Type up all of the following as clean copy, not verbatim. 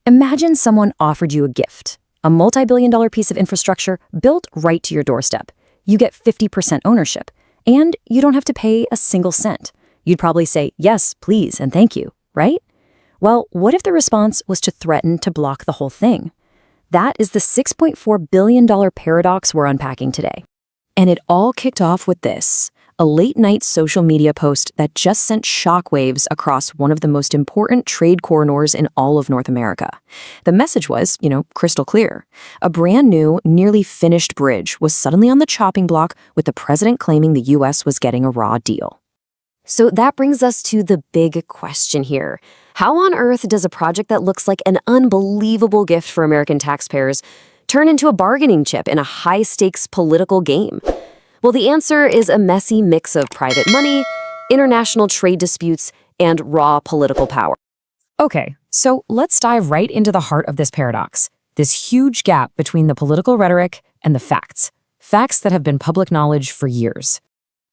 Imagine someone offered you a gift, a multi-billion-dollar piece of infrastructure built right to your doorstep. You get 50% ownership, and you don't have to pay a single cent. You'd probably say, yes, please, and thank you, right? Well, what if the response was to threaten to block the whole thing? That is the $6.4 billion paradox we're unpacking today. And it all kicked off with this, a late-night social media post that just sent shockwaves across one of the most important trade corridors in all of North America. The message was, crystal clear. A brand new, nearly finished bridge was suddenly on the chopping block, with the president claiming the U.S. was getting a raw deal. So that brings us to the big question here. How on earth does a project that looks like an unbelievable gift for American taxpayers turn into a bargaining chip in a high-stakes political game? Well, the answer is a messy mix of private money, international trade disputes, and raw political power. Okay, so let's dive right into the heart of this paradox, this huge gap between the political rhetoric and the facts that have been public knowledge for years.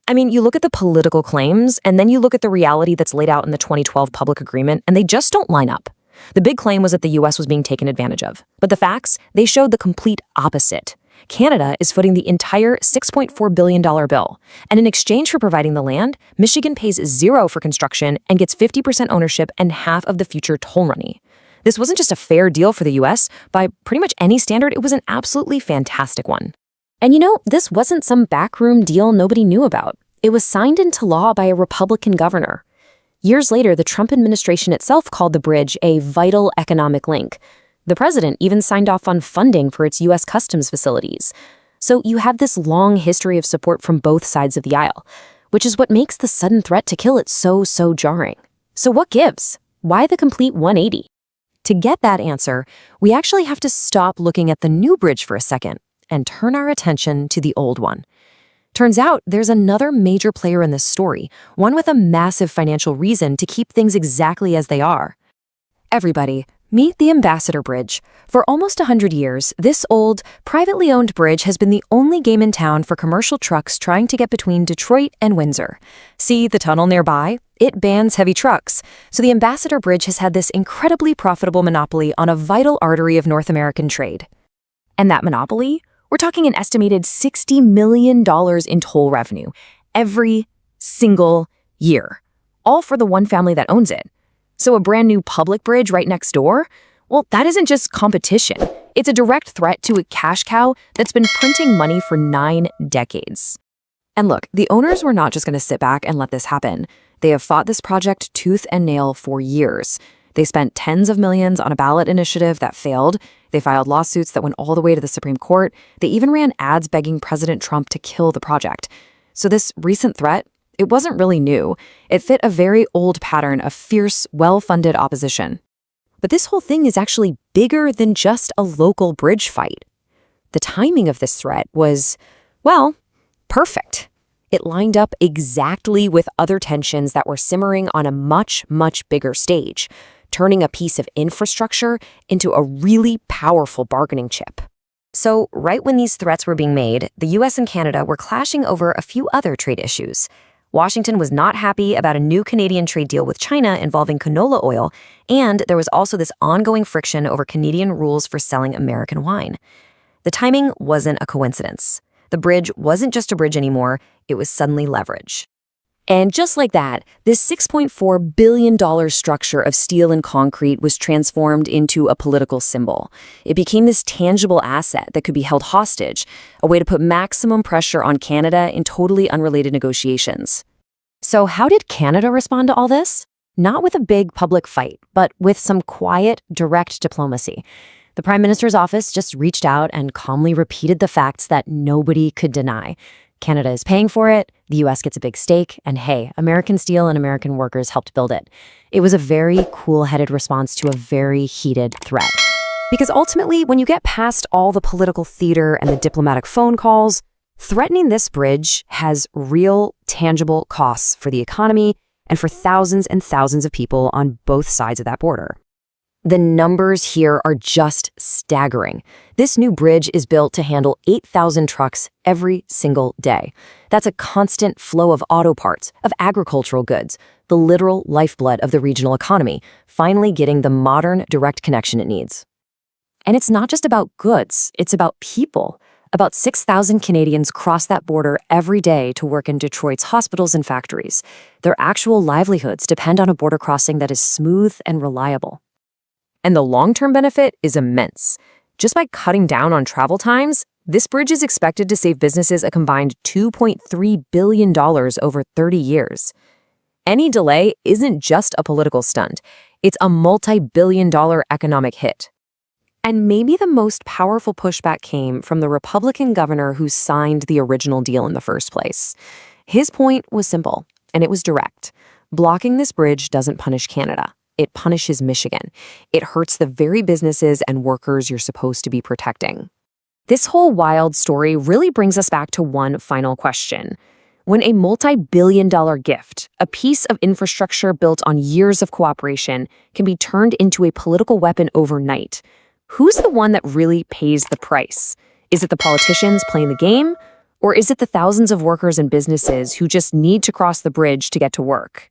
I mean, you look at the political claims, and then you look at the reality that's laid out in the 2012 public agreement, and they just don't line up. The big claim was that the U.S. was being taken advantage of. But the facts, they showed the complete opposite. Canada is footing the entire $6.4 billion bill. And in exchange for providing the land, Michigan pays $0 for construction and gets 50% ownership and half of the future toll money. This wasn't just a fair deal for the U.S. By pretty much any standard, it was an absolutely fantastic one. And this wasn't some backroom deal nobody knew about. It was signed into law by a Republican governor. Years later, the Trump administration itself called the bridge a vital economic link. The president even signed off on funding for its U.S. customs facilities. So you have this long history of support from both sides of the aisle, which is what makes the sudden threat to kill it so jarring. So what gives? Why the complete 180? To get that answer, we actually have to stop looking at the new bridge for a second and turn our attention to the old one. Turns out there's another major player in this story, one with a massive financial reason to keep things exactly as they are. Everybody, meet the Ambassador Bridge. For almost 100 years, this old, privately owned bridge has been the only game in town for commercial trucks trying to get between Detroit and Windsor. See the tunnel nearby? It bans heavy trucks. So the Ambassador Bridge has had this incredibly profitable monopoly on a vital artery of North American trade. And that monopoly? We're talking an estimated $60 million in toll revenue every single year, all for the one family that owns it. So a brand new public bridge right next door? Well, that isn't just competition. It's a direct threat to a cash cow that's been printing money for 9 decades. And look, the owners were not just going to sit back and let this happen. They have fought this project tooth and nail for years. They spent tens of millions on a ballot initiative that failed. They filed lawsuits that went all the way to the Supreme Court. They even ran ads begging President Trump to kill the project. So this recent threat, it wasn't really new. It fit a very old pattern of fierce, well-funded opposition. But this whole thing is actually bigger than just a local bridge fight. The timing of this threat was, well, perfect. It lined up exactly with other tensions that were simmering on a much bigger stage, turning a piece of infrastructure into a really powerful bargaining chip. So right when these threats were being made, the U.S. and Canada were clashing over a few other trade issues. Washington was not happy about a new Canadian trade deal with China involving canola oil, and there was also this ongoing friction over Canadian rules for selling American wine. The timing wasn't a coincidence. The bridge wasn't just a bridge anymore, it was suddenly leverage. And just like that, this $6.4 billion structure of steel and concrete was transformed into a political symbol. It became this tangible asset that could be held hostage, a way to put maximum pressure on Canada in totally unrelated negotiations. So how did Canada respond to all this? Not with a big public fight, but with some quiet, direct diplomacy. The Prime Minister's office just reached out and calmly repeated the facts that nobody could deny. Canada is paying for it, the U.S. gets a big stake, and hey, American steel and American workers helped build it. It was a very cool-headed response to a very heated threat. Because ultimately, when you get past all the political theater and the diplomatic phone calls, threatening this bridge has real, tangible costs for the economy and for thousands and thousands of people on both sides of that border. The numbers here are just staggering. This new bridge is built to handle 8,000 trucks every single day. That's a constant flow of auto parts, of agricultural goods, the literal lifeblood of the regional economy, finally getting the modern direct connection it needs. And it's not just about goods, it's about people. About 6,000 Canadians cross that border every day to work in Detroit's hospitals and factories. Their actual livelihoods depend on a border crossing that is smooth and reliable. And the long-term benefit is immense. Just by cutting down on travel times, this bridge is expected to save businesses a combined $2.3 billion over 30 years. Any delay isn't just a political stunt. It's a multi-billion-dollar economic hit. And maybe the most powerful pushback came from the Republican governor who signed the original deal in the first place. His point was simple, and it was direct. Blocking this bridge doesn't punish Canada. It punishes Michigan. It hurts the very businesses and workers you're supposed to be protecting. This whole wild story really brings us back to one final question. When a multi-billion-dollar gift, a piece of infrastructure built on years of cooperation, can be turned into a political weapon overnight, who's the one that really pays the price? Is it the politicians playing the game? Or is it the thousands of workers and businesses who just need to cross the bridge to get to work?